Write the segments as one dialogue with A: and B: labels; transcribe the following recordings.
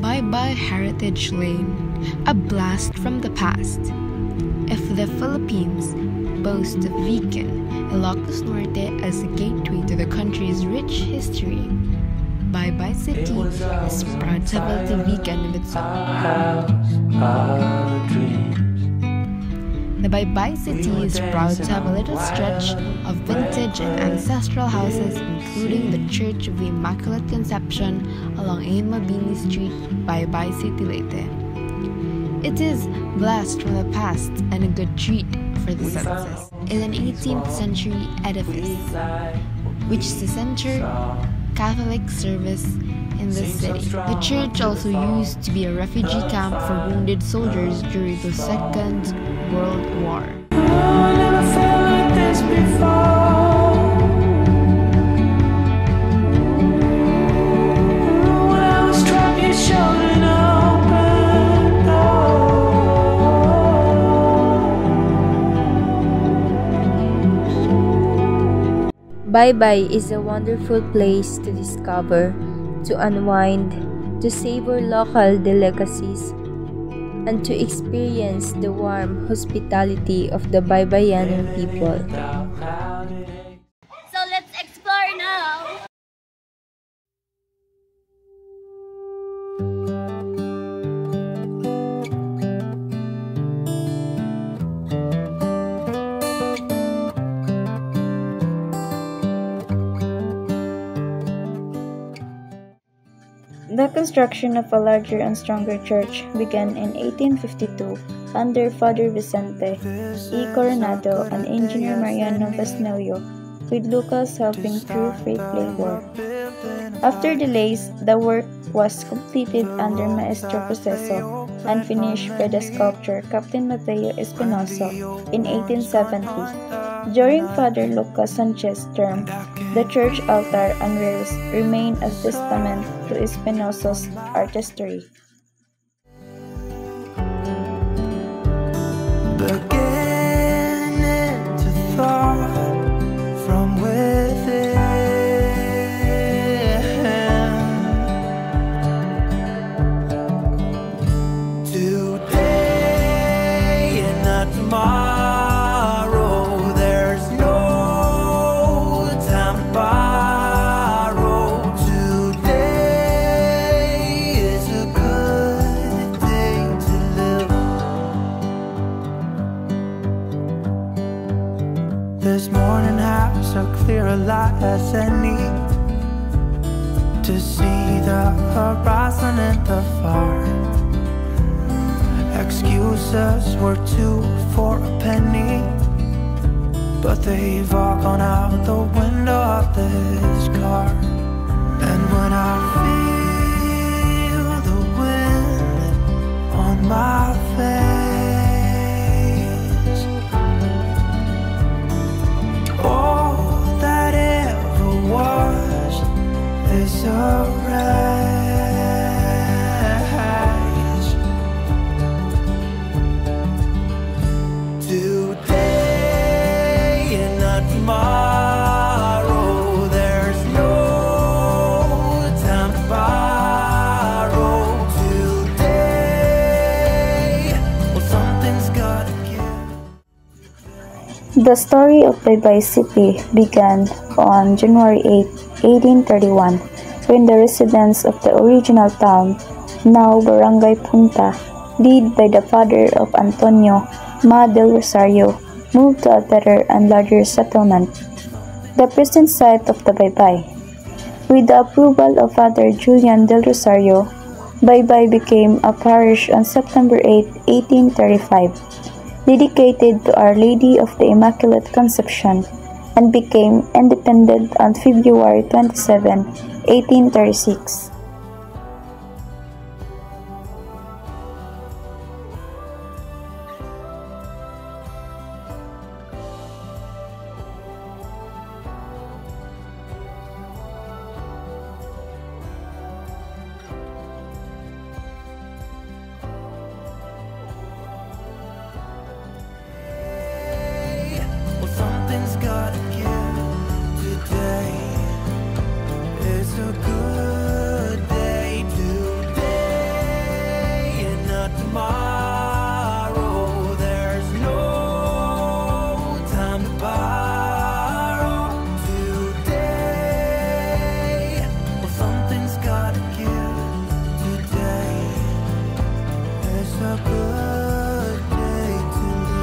A: Bye-bye Heritage Lane, a blast from the past. If the Philippines boast of Vigan, Ilocos Norte as a gateway to the country's rich history, Bye-bye City is proud to have a Vigan of its own. The Bye-bye City is proud to have a little stretch of vintage and ancestral houses, including the Church of the Immaculate Conception along A. Mabini Street, Bye-bye City Leyte. It is blessed from the past and a good treat for the senses. It is an 18th century edifice, which is the center Catholic service in the city. The church also used to be a refugee camp for wounded soldiers during the Second World War.
B: I never felt like this before. When I was trapped, you showed an open door.
C: Bye-bye is a wonderful place to discover, to unwind, to savor local delicacies, and to experience the warm hospitality of the Baybayanan people.
D: So let's explore now!
E: The construction of a larger and stronger church began in 1852 under Father Vicente E. Coronado and Engineer Mariano Vesnelio, with Lucas helping through freight labor. After delays, the work was completed under Maestro Proceso and finished by the sculptor Captain Mateo Espinosa in 1870. During Father Lucas Sanchez's term, the church altar and rails remain as testament to Espinosa's artistry.
B: Beginning to thaw from within. Today and not tomorrow. This morning has a clearer light as any to see the horizon in the far. Excuses were 2 for a penny, but they've all gone out the window of this car. And when I feel the wind on my face, is a rise. Today and not tomorrow. There's no time to borrow. Today, well, something's gotta give.
E: The story of Bye-bye City began on January 8, 1831, when the residents of the original town, now Barangay Punta, led by the father of Antonio Ma del Rosario, moved to a better and larger settlement, the present site of the Bye-bye. With the approval of Father Julian del Rosario, Bye-bye became a parish on September 8, 1835, dedicated to Our Lady of the Immaculate Conception, and became independent on February 27, 1836.
B: Something's gotta give today. It's a good day today and not tomorrow. There's no time to borrow today. Well, something's gotta give today. It's a good day today.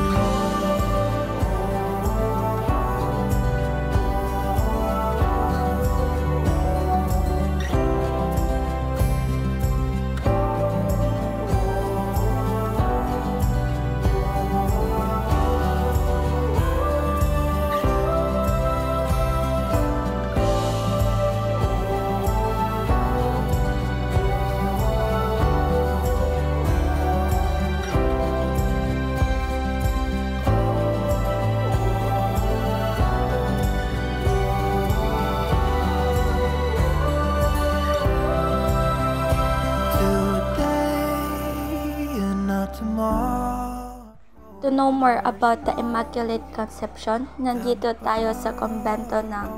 F: To know more about the Immaculate Conception, nandito tayo sa kumbento ng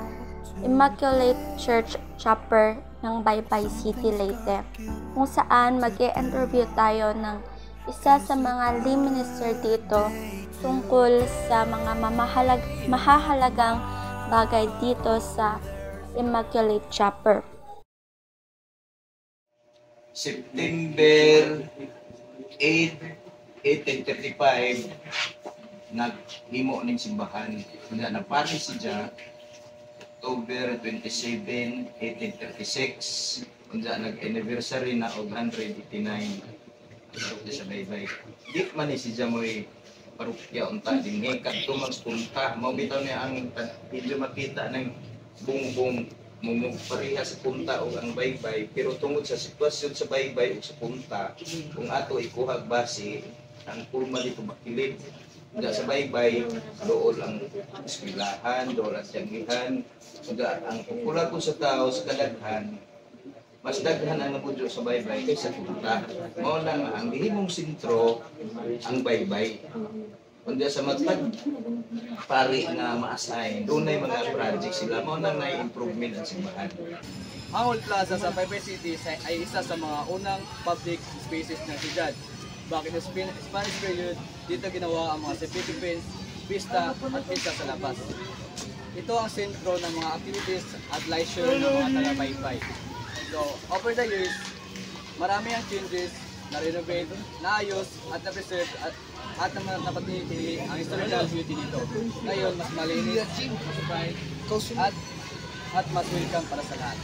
F: Immaculate Church Chapel ng Baybay City, Leyte, kung saan mag-i-interview tayo ng isa sa mga lay minister dito tungkol sa mga mahahalagang bagay dito sa Immaculate Chapel.
G: September 8, 1835, naghimo ng simbahan. Napari siya October 27, 1836. Kaya nag-anniversary na og 189 sa Baybay. Di man ni siya mo'y parokya unta din. Kadto magpunta. Mabitaw niya ang medyo makita ng bungbong mumugpareha sa punta o ang Baybay. Pero tungod sa sitwasyon sa Baybay o sa punta, kung ato ikuhag base, ang pulma dito makilid. Kaya sa Baybay, dool ang eskwelahan, dool ang tiyangihan. Kaya ang pupula ko sa tao sa kadaghan, mas daghan ang nabudyo sa Baybay kaysa punta. Mao lang ang gihimong sentro ang Baybay. Kundi sa matag pari nga ma-assign, doon na mga project sila, mao nang na-improvement ang simbahan.
H: Ang Old Plaza sa Baybay City ay isa sa mga unang public spaces ng siyudad. Back in the Spanish period, dito ginawa ang mga certificates, pista at misa sa labas. Ito ang sentro ng mga activities at leisure ng mga taga-Baybay. So, over the years, marami ang changes, na-renovate, naayos at na-preserve at napatinitili ang historical beauty dito. Ngayon, mas malinis, mas bright, at mas welcome para sa lahat.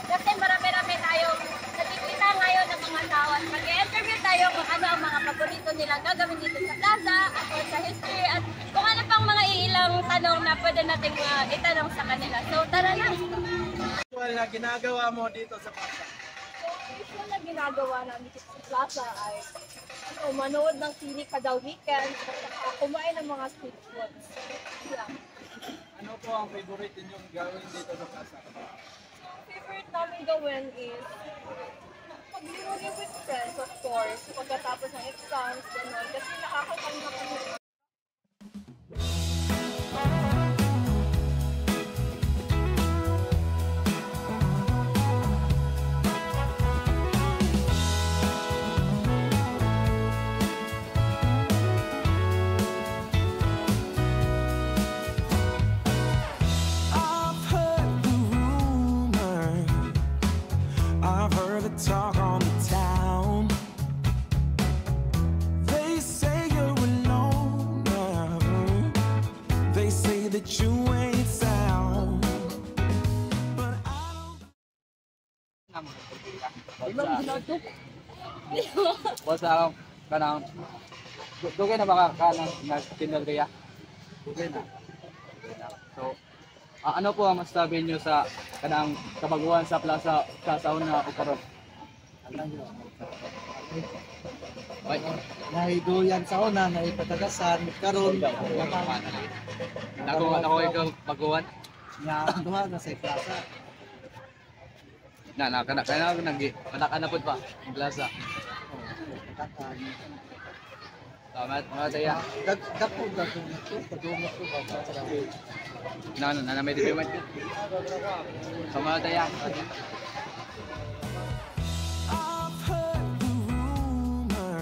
D: Kasi marami-rami tayong nakikita ngayon ng mga tao at mag-interview tayo kung ano ang mga paborito nilang gagawin dito sa plaza at sa history at kung ano pang mga ilang tanong na pwede nating itanong sa kanila. So tara na!
H: Ano na ginagawa mo dito sa plaza?
I: So, usual na ginagawa namin dito sa plaza ay manood ng sine kada weekend at kumain ng mga street foods. Yeah.
H: Ano po ang favorite ninyong gawin dito sa plaza?
I: Favorite namin gawin is pag-liwagi with friends, of course, pagkatapos ng exams, gano'n, kasi nakakakanda kami.
B: I've heard the talk on the town
H: Basta kanang dugay na baka kanang nagtindal kaya? Dugay na. So, ano po ang masasabi niyo sa kanang kabaguhan sa plaza sa una o karon? Ay,
J: Nahiduyan sa una, naipatagasan, karon
H: nakuha na ko ikaw baguhan.
J: duha na sa plaza.
H: Na kana pud pa ang plaza. Tama tayo.
J: Dagko na to, padumot ko ba sa
H: Na may diplomat. Sama tayo.
B: I've heard the rumor,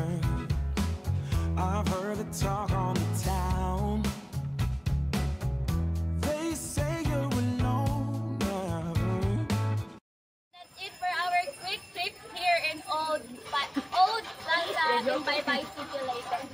B: I've heard the talk on the town. They say you're alone now.
D: That's it for our quick trip here in Old Plaza in Baybay City Leyte.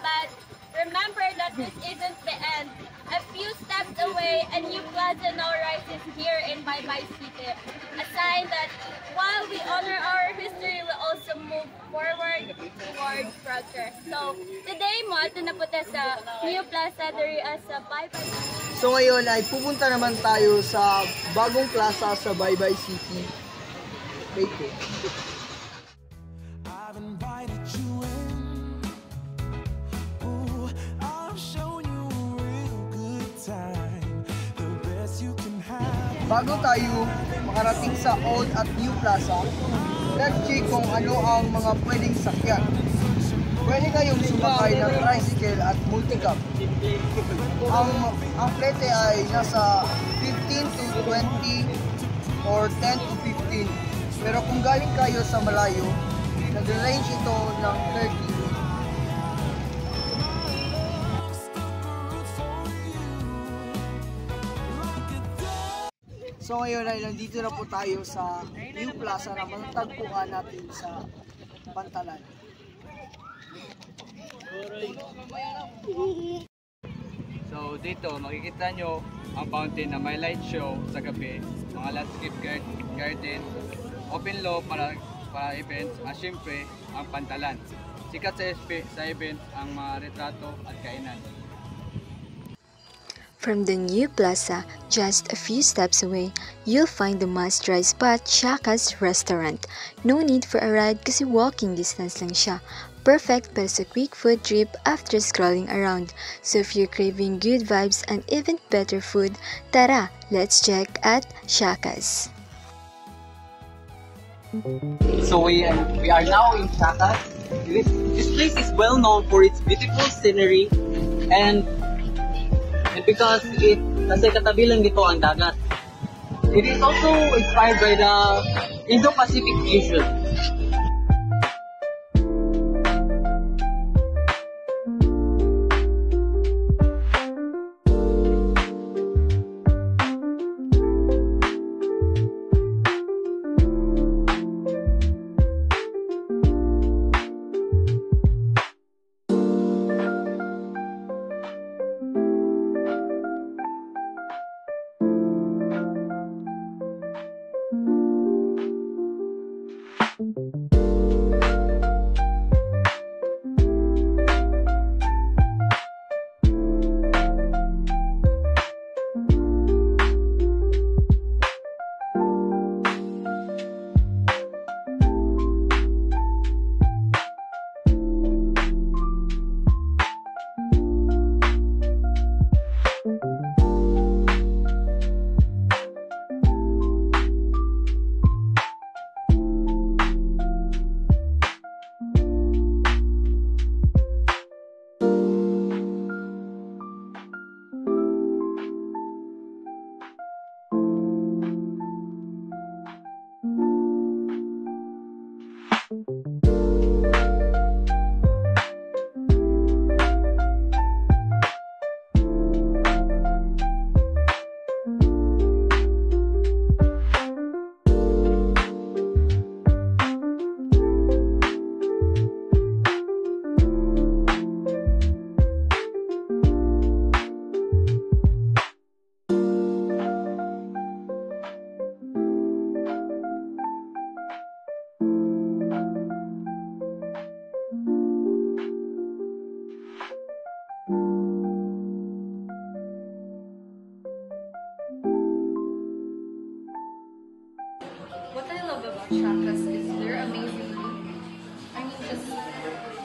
D: But remember that this isn't the end. A few steps away, a new plaza now rises here in Baybay City. A sign that while we honor our history, we also move forward towards progress. So today, mo ato na po ta sa new plaza diri sa Baybay City.
J: So ngayon ay pupunta naman tayo sa bagong plaza sa Baybay City. Leyte.
B: I've invited you in. Ooh, I've shown you a real good time. The best you can have.
J: Bago tayo makarating sa Old at New Plaza, let's check kung ano ang mga pwedeng sakyan. Pwede kayong sumakay ng tricycle at multicab. Ang plete ay nasa 15 to 20 or 10 to 15. Pero kung galing kayo sa malayo, nag-range ito ng 30. So ngayon ay nandito na po tayo sa New Plaza na matatagpuan natin sa Pantalan.
H: So dito makikita nyo ang fountain na may light show sa gabi, mga landscape garden, open law para events, at syempre ang Pantalan. Sikat sa events ang mga retrato at kainan.
K: From the new plaza, just a few steps away, you'll find the must-try spot, Shaka's Restaurant. No need for a ride kasi walking distance lang siya. Perfect para sa quick food trip after scrolling around. So if you're craving good vibes and even better food, tara, let's check at Shaka's.
L: So we are now in Shaka's. This place is well known for its beautiful scenery and because kasi katabi lang dito ang dagat. It is also inspired by the Indo-Pacific Ocean.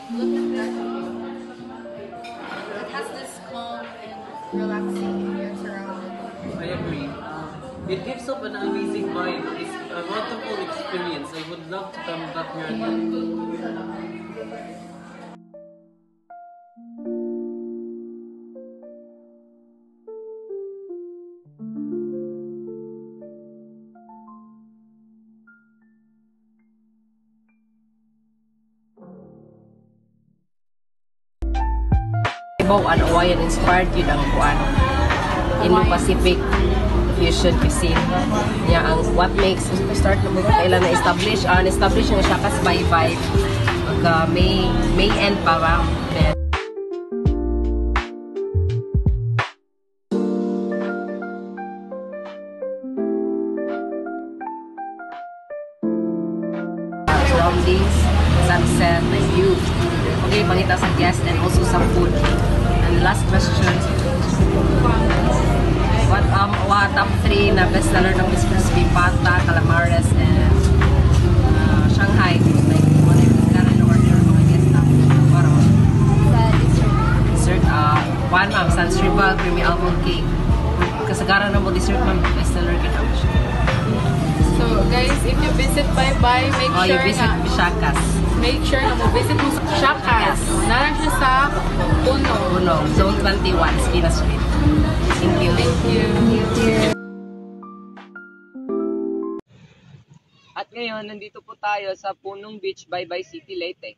A: look at that view. It has this calm and relaxing you're surrounded.
L: I agree. It gives up an amazing vibe. It's a wonderful experience. I would love to come back here again.
M: Cebu and Hawaiian inspired yun ang kuan. Indo-Pacific fusion cuisine. Yeah, ang what makes start na mo kailan na establish na siya kas bye-bye. Pagka May end pa ba. Then surroundings, sunset, the view. Okay, pangita sa guests and also sa food. And last question, what top 3 na best seller ng Miss Crispy Pata, Calamares, and Shanghai? Like, what if you got an order mga guests na? Para
A: Sa dessert.
M: dessert, one ma'am, San Srival Creamy Almond Cake. Kasagaran na mo dessert ma'am, best seller ka na.
N: So guys, if you visit Bye-Bye, make sure
M: you visit Shakas.
N: Make sure na mo visit mo sa Shakas. Narang siya sa
M: Puno, Zone 21, Esquina Street. Thank you.
N: Thank you.
O: At ngayon, nandito po tayo sa Punong Beach, Bye-Bye City, Leyte.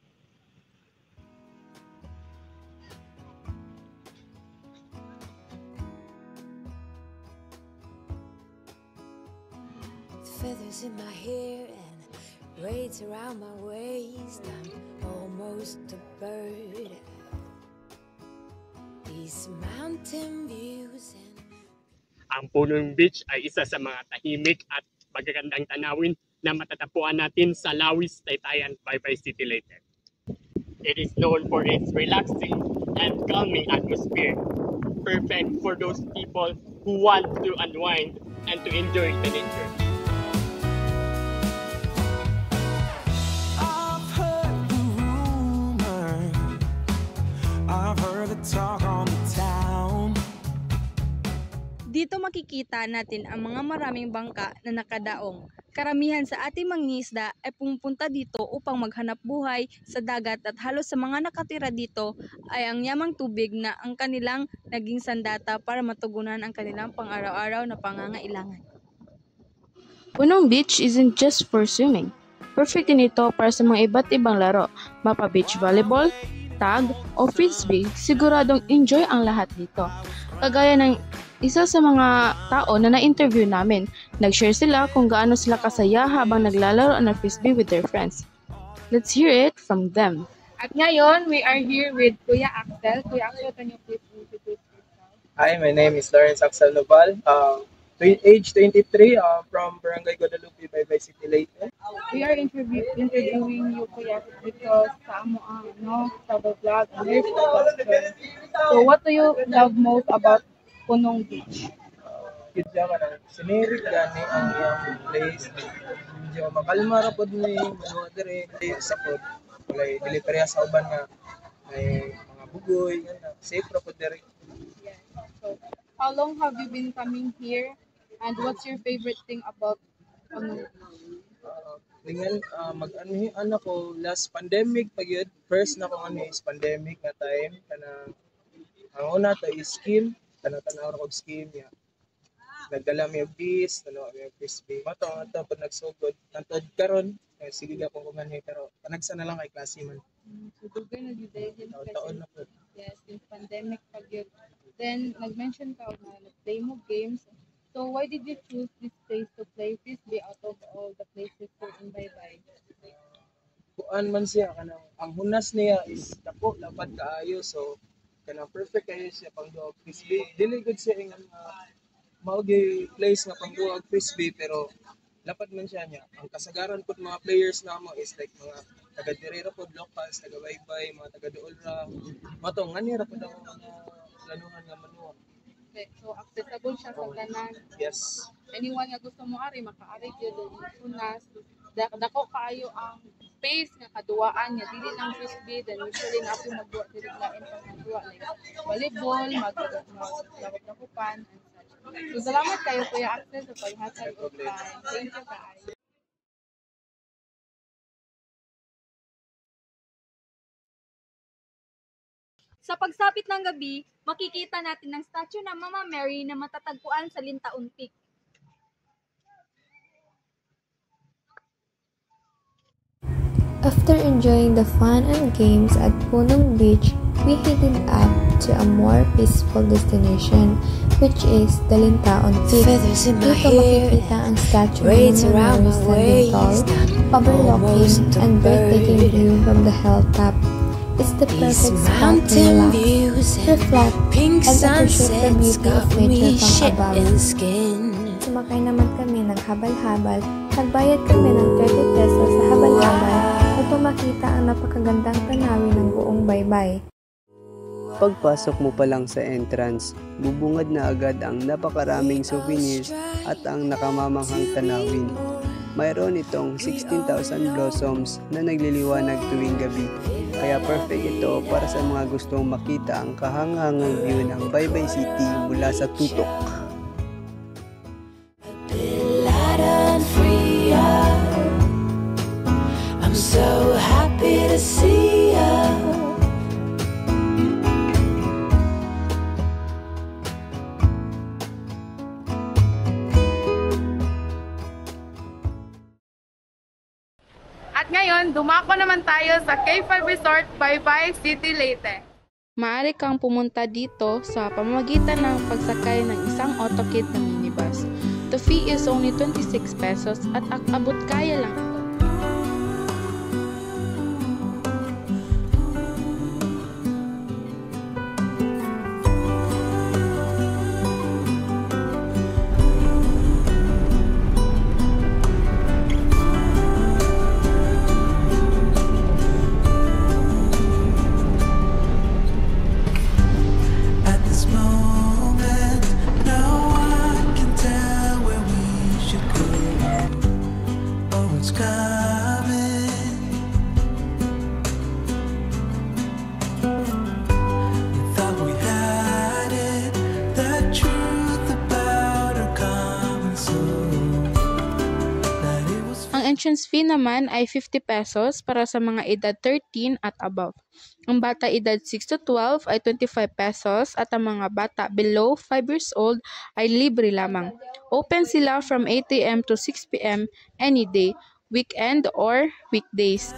P: Feathers in my hair and braids around my waist. I'm almost a bird. These mountain views and
Q: Ang Punong Beach ay isa sa mga tahimik at magagandang tanawin na matatagpuan natin sa Lawis, Taytayan, Bye-Bye City, Leyte. It is known for its relaxing and calming atmosphere, perfect for those people who want to unwind and to enjoy the nature.
B: I've heard the talk on the town.
R: Dito makikita natin ang mga maraming bangka na nakadaong. Karamihan sa ating mangingisda ay pumupunta dito upang maghanap buhay sa dagat at halos sa mga nakatira dito ay ang yamang tubig na ang kanilang naging sandata para matugunan ang kanilang pang-araw-araw na pangangailangan.
S: Punong Beach isn't just for swimming. Perfect din ito para sa mga iba't ibang laro, mapa beach volleyball, tag, o frisbee, siguradong enjoy ang lahat dito. Kagaya ng isa sa mga tao na na-interview namin, nag-share sila kung gaano sila kasaya habang naglalaro ng frisbee with their friends. Let's hear it from them.
N: At ngayon, we are here with Kuya Axel. Kuya Axel, can you please introduce yourself?
T: Hi, my name is Lawrence Axel Noval. Age 23, from Barangay Guadalupe, Bye-Bye City, Leyte.
N: We are interviewing you, Kuya, because sa amo ang travel vlog and your photographer. So what do you love most about Punong Beach?
T: Kidya ka na, sinirit gani ang iyang place. Medyo makalma ra pod ni mga dire sa pod. Walay delivery sa uban nga may mga bugoy, safe ra pod dire.
N: Yeah. So how long have you been coming here? And what's your favorite thing about Punong Beach?
T: Dengan mag-ano ko last pandemic pag yun. First na ko is pandemic na time kana ang una to is scheme, tanaw-tanaw ko scheme ya. Nagdala mi og bis, tanaw mi og frisbee. Mato ato pag nagsugod, nantod karon sige ga ko kumanhi pero panagsa na lang kay klase man.
N: So dugay na gyud
T: taon na po.
N: Yes, since pandemic pag yun. Then nag-mention ka na nag-play mo games. So why did you choose this place to play frisbee out of all the places here in Bye-Bye?
T: Kuan man siya kanang ang hunas niya is dako lapad kaayo so kanang perfect kayo siya pang duog frisbee. Dili gud siya nga mao gi place nga pang duog frisbee pero lapad man siya niya. Ang kasagaran pud mga players namo is like mga taga dire ra pud locals, taga Bye-Bye, mga taga duol ra. Mato ngani ra pud ang planuhan nga manuwa.
N: Okay, so accessible siya sa tanan.
T: Yes.
N: Anyone nga gusto mo ari makaari gyud unas. dako kaayo ang space nga kaduaan nga dili lang frisbee, then usually na ako magduwa dili lain pang magduwa like volleyball, magdakupan and such. So salamat kayo Kuya Axel sa paghatag og time. Thank you guys.
R: Sa pagsapit ng gabi, makikita natin ang statue ng Mama Mary na matatagpuan sa Lintaon Peak.
K: After enjoying the fun and games at Punong Beach, we headed up to a more peaceful destination, which is the Lintaon Peak. Dito makikita ang statue ng Mama Mary standing tall, overlooking and breathtaking view from the hilltop. It's the perfect spot to relax, reflect, and appreciate the beauty of nature from above. Sumakay naman kami ng habal-habal. Nagbayad kami ng 30 pesos sa habal-habal upang makita ang napakagandang tanawin ng buong baybay.
U: Pagpasok mo pa lang sa entrance, bubungad na agad ang napakaraming souvenirs at ang nakamamanghang tanawin. Mayroon itong 16,000 blossoms na nagliliwanag tuwing gabi. Kaya perfect ito para sa mga gustong makita ang kahangangang view ng Baybay City mula sa tutok.
P: I'm so happy to see you.
R: At ngayon, dumako naman tayo sa K5 Resort Baybay City Leyte. Maaari kang pumunta dito sa pamamagitan ng pagsakay ng isang AutoKit na minibus. The fee is only 26 pesos at abot kaya lang ito. Entrance fee naman ay 50 pesos para sa mga edad 13 at above. Ang bata edad 6 to 12 ay 25 pesos at ang mga bata below 5 years old ay libre lamang. Open sila from 8 a.m. to 6 p.m. any day, weekend or weekdays.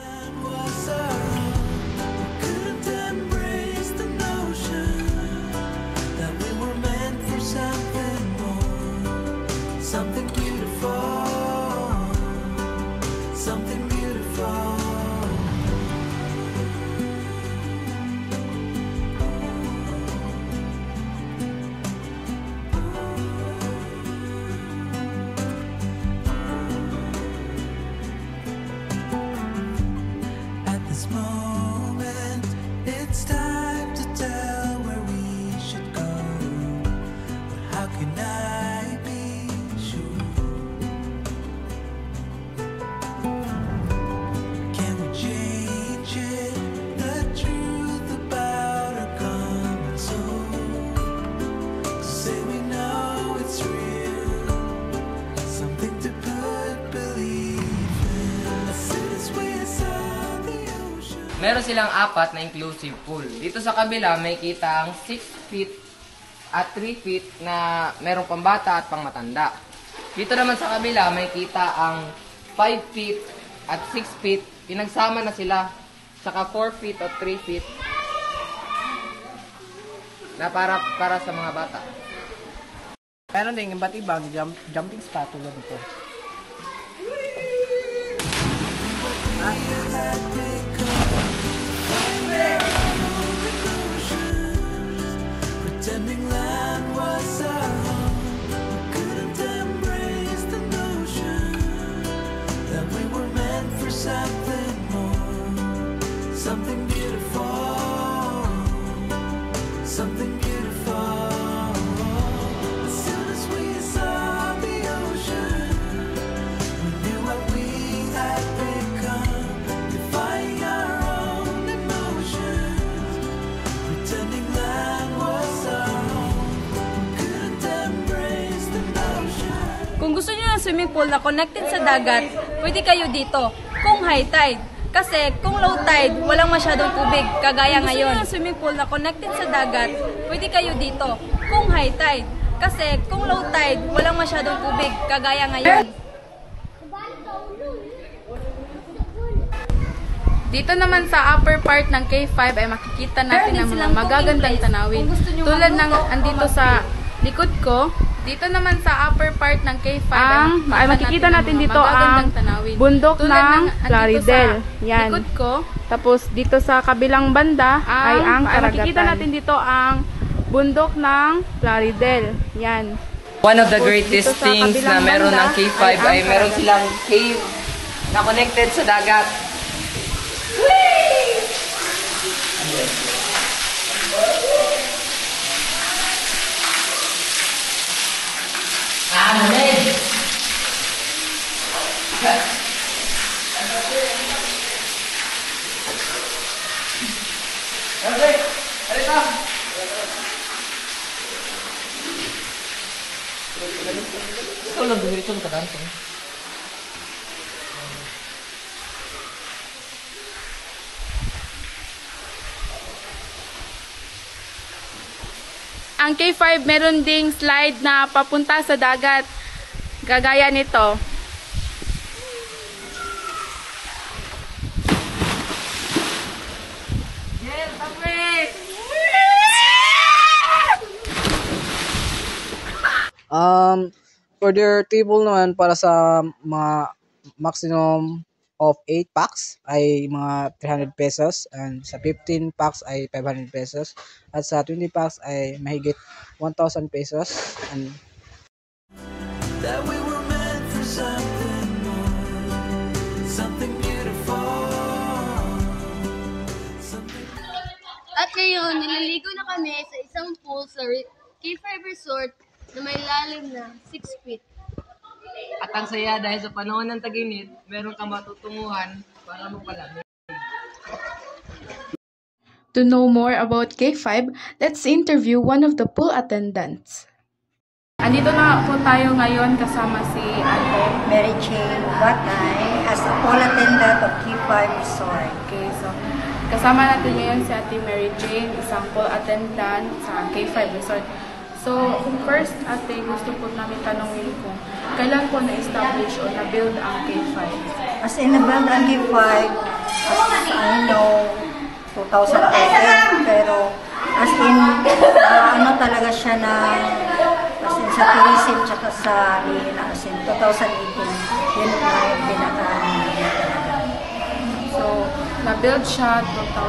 O: Meron silang 4 na inclusive pool. Dito sa kabila may kita ang 6 feet at 3 feet na merong pambata at pangmatanda. Dito naman sa kabila may kita ang 5 feet at 6 feet. Pinagsama na sila. Saka 4 feet at 3 feet na para sa mga bata.
J: Meron din iba't ibang jumping spot tulad nito.
B: Pretending land was our home, we couldn't embrace the notion that we were meant for something more, something beautiful, something beautiful. As soon as we saw the ocean, we knew what we had.
F: swimming pool na connected sa dagat, pwede kayo dito. Kung high tide. Kasi kung low tide, walang masyadong tubig, kagaya ngayon. Kung swimming pool na connected sa dagat, pwede kayo dito. Kung high tide. Kasi kung low tide, walang masyadong tubig, kagaya ngayon.
N: Dito naman sa upper part ng K5 ay makikita natin ang mga magagandang tanawin. Tulad ng andito sa likod ko, dito naman sa upper part ng K5 ay makikita natin dito ang bundok ng Plaridel. Yan. Likod ko. Tapos dito sa kabilang banda ay ang karagatan. Makikita natin dito ang bundok ng Plaridel. Yan.
O: One of the greatest things na meron ng K5 ay meron silang cave na connected sa dagat.
N: Ang K5 meron ding slide na papunta sa dagat. Gagaya nito.
J: For their table naman para sa mga maximum of 8 packs ay mga 300 pesos and sa 15 packs ay 500 pesos at sa 20 packs ay mahigit 1,000 pesos and
B: that we were meant for something more, something beautiful.
C: At ngayon, nililigo na kami sa isang pool sa K5 Resort na may lalim na 6 feet.
O: At ang saya dahil sa panahon ng tag-init, meron kang matutunguhan para mapalamig.
S: To know more about K5, let's interview one of the pool attendants.
N: Andito na po tayo ngayon kasama si Ate
V: Mary Jane Batay as a pool attendant of K5 Resort.
N: Okay, so kasama natin ngayon si Ate Mary Jane, isang pool attendant sa K5 Resort. So, first, Ate, gusto po namin tanongin kung kailan po na-establish o na-build ang K5?
V: As in, na-build ang K5, as I know, 2018, pero as in, ano talaga siya na, as in sa tourism, tsaka sa as in 2018, yun na yung pinaka.
N: So, na-build siya 2013.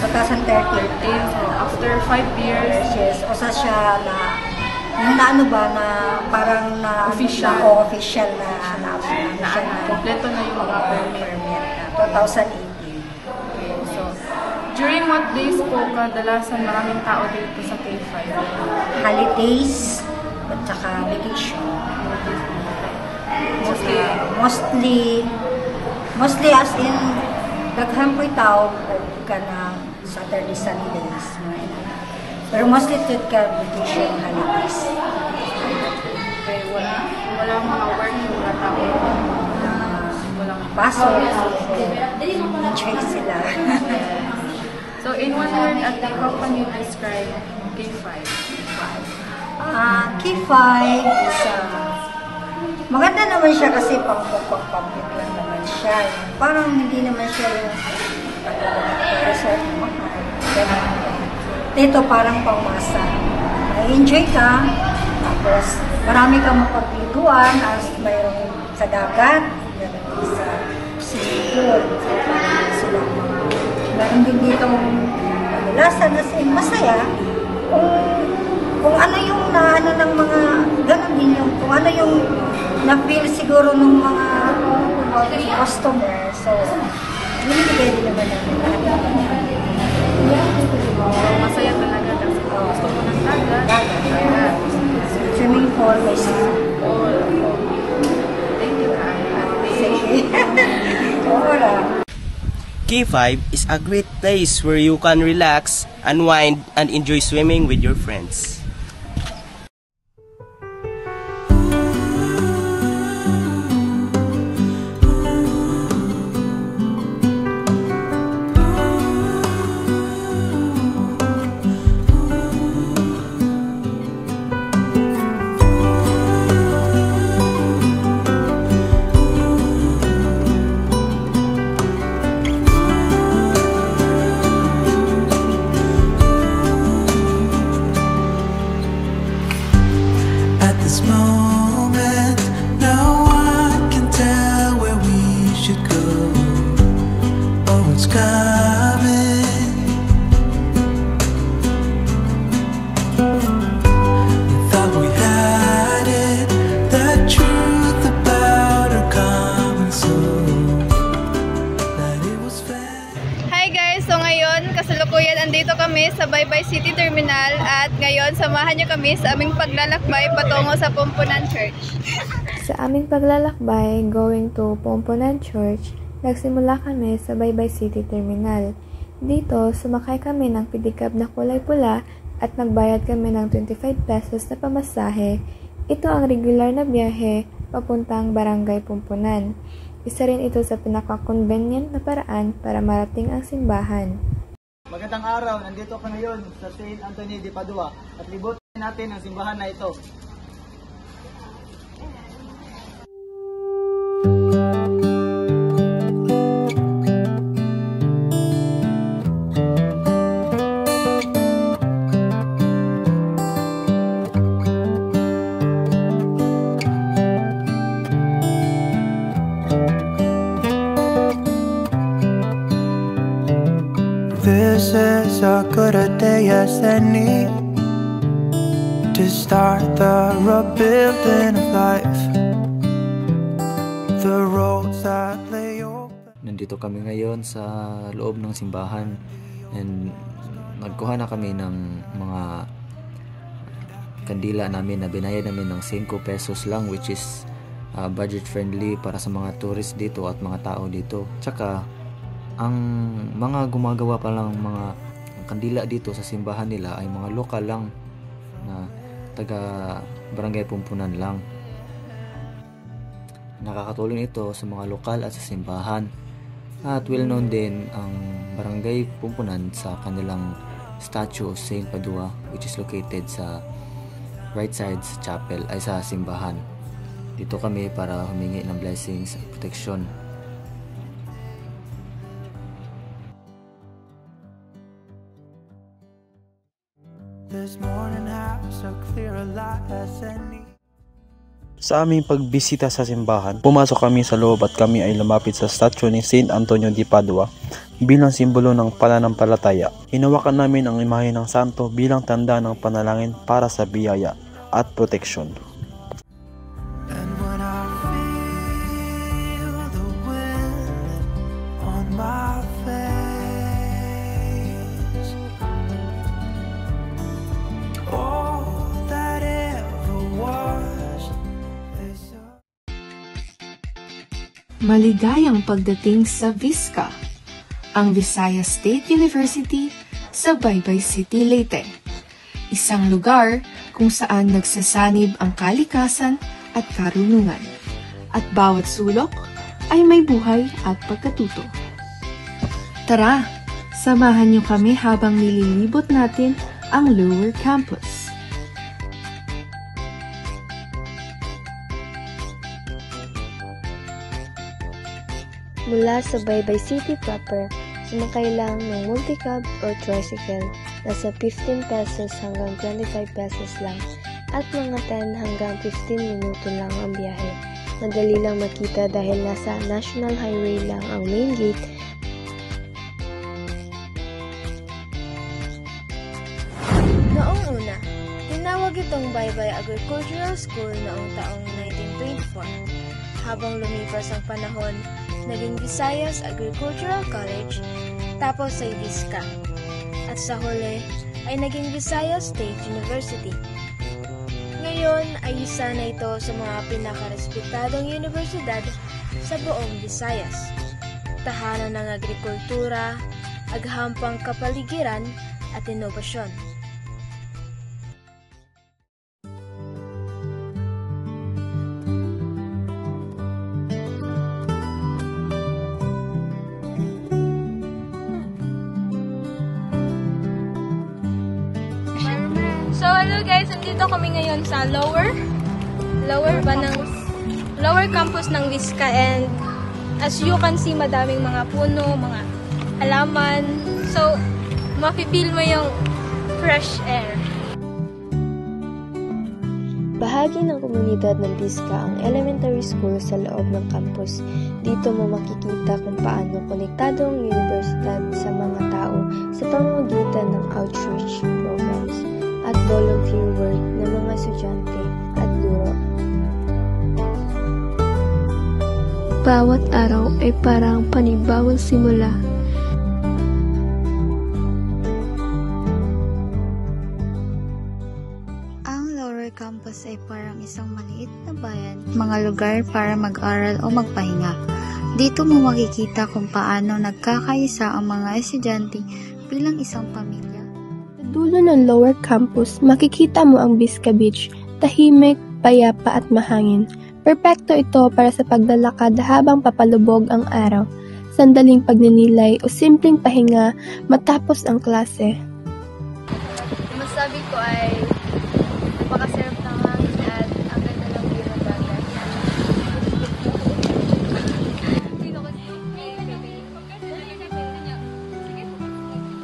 N: So, after 5 years,
V: yes, usa siya na, yung na ano ba, na parang na official na
N: kompleto na yung mga permit.
V: 2018.
N: Okay, so, during what days po kadalasan maraming tao dito sa K5?
V: Holidays, at saka vacation. Mostly as in, daghan po'y tao ka na Saturday, Sundays. Pero mostly ito ka vacation holidays.
N: Okay, walang mga work, wala tao. Walang
V: pasok. Enjoy sila.
N: So, in one word, Ate, how can you describe K5?
V: K5 is maganda naman siya kasi pang-public lang naman siya. Parang hindi naman siya yung resort na mahal. Dito parang pangmasa. Enjoy ka, tapos marami kang mapagliguan as mayroong sa dagat, sa swimming pool. Meron din dito kadalasan as in masaya. Kung ano yung naano ng mga, ganun din yung, kung ano yung na-feel siguro ng mga customer. So, binibigay din naman namin.
N: Masaya talaga kasi gusto mo ng dagat.
V: Swimming pool, may swimming pool.
N: Thank you,
V: Ate.
W: K5 is a great place where you can relax, unwind, and enjoy swimming with your friends.
E: guys, so ngayon kasalukuyan andito kami sa Baybay City Terminal at ngayon samahan niyo kami sa aming paglalakbay patungo sa Pomponan Church.
A: Sa aming paglalakbay going to Pomponan Church, nagsimula kami sa Baybay City Terminal. Dito, sumakay kami ng pedicab na kulay pula at nagbayad kami ng 25 pesos na pamasahe. Ito ang regular na biyahe papuntang Barangay Pomponan. Isa rin ito sa pinaka-convenient na paraan para marating ang simbahan.
H: Magandang araw, nandito ka ngayon sa St. Anthony de Padua at libutin natin ang simbahan na ito.
B: This is as good a day as any to start the rebuilding of life. The roads that lay open.
G: Nandito kami ngayon sa loob ng simbahan and nagkuha na kami ng mga kandila namin na binayad namin ng 5 pesos lang, which is budget friendly para sa mga tourist dito at mga tao dito. Tsaka ang mga gumagawa pa lang mga kandila dito sa simbahan nila ay mga lokal lang na taga Barangay Pomponan lang. Nakakatulong ito sa mga lokal at sa simbahan. At well known din ang Barangay Pomponan sa kanilang statue of St. Padua, which is located sa right side sa chapel ay sa simbahan. Dito kami para humingi ng blessings at protection.
I: Sa aming pagbisita sa simbahan, pumasok kami sa loob at kami ay lumapit sa statue ni St. Antonio de Padua bilang simbolo ng pananampalataya. Hinawakan namin ang imahe ng santo bilang tanda ng panalangin para sa biyaya at proteksyon.
X: Maligayang pagdating sa VISCA, ang Visayas State University sa Baybay City, Leyte. Isang lugar kung saan nagsasanib ang kalikasan at karunungan, at bawat sulok ay may buhay at pagkatuto. Tara, samahan niyo kami habang nililibot natin ang Lower Campus.
A: Mula sa Baybay City proper, sumakay lang ng multicab or tricycle. Nasa 15 pesos hanggang 25 pesos lang at mga 10 hanggang 15 minuto lang ang biyahe. Madali lang makita dahil nasa National Highway lang ang main gate. Noong una, tinawag itong Baybay Agricultural School noong taong 1924. Habang lumipas ang panahon, naging Visayas Agricultural College, tapos ay VISCA, at sa huli ay naging Visayas State University. Ngayon ay isa na ito sa mga pinakarespetadong universidad sa buong Visayas. Tahanan ng agrikultura, aghampang kapaligiran at inobasyon.
R: So hello guys, nandito kami ngayon sa lower campus ng VISCA, and as you can see, madaming mga puno, mga halaman. So mafe-feel mo yung fresh air.
A: Bahagi ng komunidad ng VISCA ang elementary school sa loob ng campus. Dito mo makikita kung paano konektado ang universidad sa mga tao sa pamamagitan ng outreach programs at volunteer work ng mga estudyante at guro. Bawat araw ay parang panibawang simula.
V: campus ay parang isang maliit na bayan, mga lugar para mag-aral o magpahinga. Dito mo makikita kung paano nagkakaisa ang mga estudyante bilang isang pamilya.
D: Sa dulo ng lower campus, makikita mo ang Vizca Beach, tahimik, payapa at mahangin. Perpekto ito para sa paglalakad habang papalubog ang araw, sandaling pagninilay o simpleng pahinga matapos ang klase.
E: Masabi ko ay napakasarap ng hangin at ang ganda ng view ng dagat.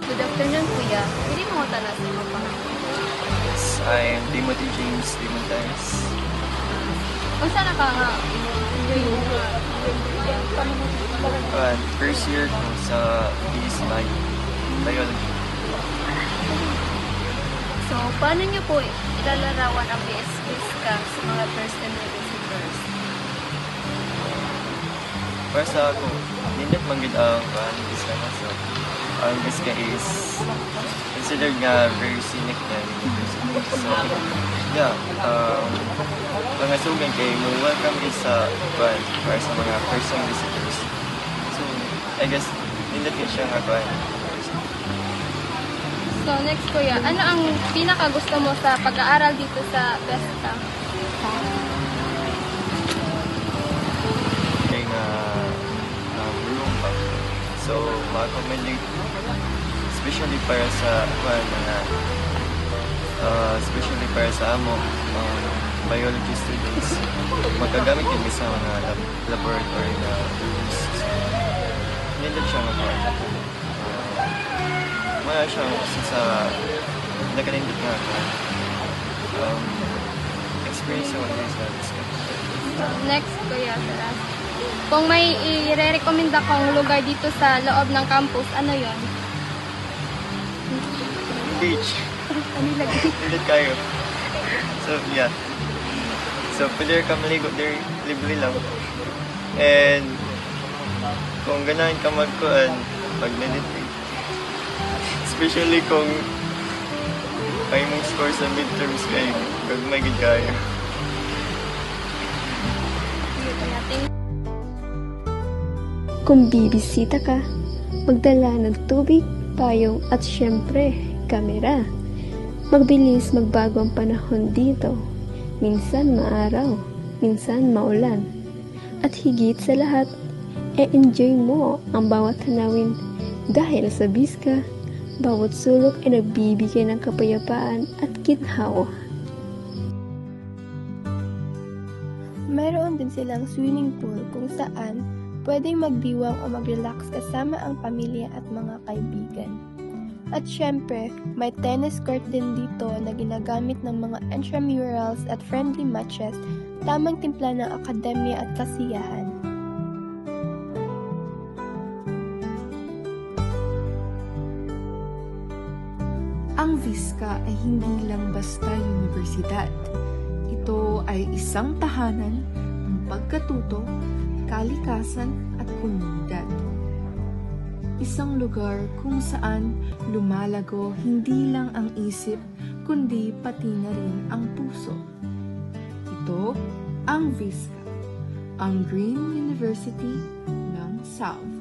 E: Good afternoon, Kuya. Hindi mo tanas na magpahangin.
L: Yes, I am Timothy James Limontares.
E: Kung saan ka nga enjoy mo?
L: First year ko sa BSMI Biology.
E: So, paano niyo po ilalarawan ang Vizca sa mga first-time visitors?
L: Para sa ako, hindi manggid ang Vizca na. So, ang Vizca is considered nga very scenic na university. So, yeah, mga sugan kayo, welcome is sa para sa mga first-time visitors. So, I guess, hindi siya nga
E: So, next, Kuya, ano ang pinaka-gusto mo sa pag-aaral dito sa Vizca?
L: Kaya nga, room pa. So, ma-accommodate, especially para sa especially para sa biology students, magagamit din sa mga laboratory na rooms. So, hindi siya wala siyang sa nakalindit nga experience yung
E: Next, Kuya, Sarah. Kung may i-recommenda kong lugar dito sa loob ng campus, ano yon?
L: Beach. Ulit kayo. So, yeah. So, pwede ka maligo there, libre lang. And, kung ganahin ka mag-meditate. Especially kung kayo mong score sa midterms kayo, magmagid kayo.
D: Kung bibisita ka, magdala ng tubig, payong at syempre, kamera. Magbilis magbago ang panahon dito. Minsan maaraw, minsan maulan. At higit sa lahat, enjoy mo ang bawat tanawin dahil sa Vizca, bawat sulok ay nagbibigay ng kapayapaan at ginhawa. Mayroon din silang swimming pool kung saan pwedeng magdiwang o mag-relax kasama ang pamilya at mga kaibigan. At syempre, may tennis court din dito na ginagamit ng mga intramurals at friendly matches, tamang timpla ng akademya at kasiyahan.
X: Ang Vizca ay hindi lang basta universidad. Ito ay isang tahanan ng pagkatuto, kalikasan at komunidad. Isang lugar kung saan lumalago hindi lang ang isip, kundi pati na rin ang puso. Ito ang Vizca, ang Green University ng South.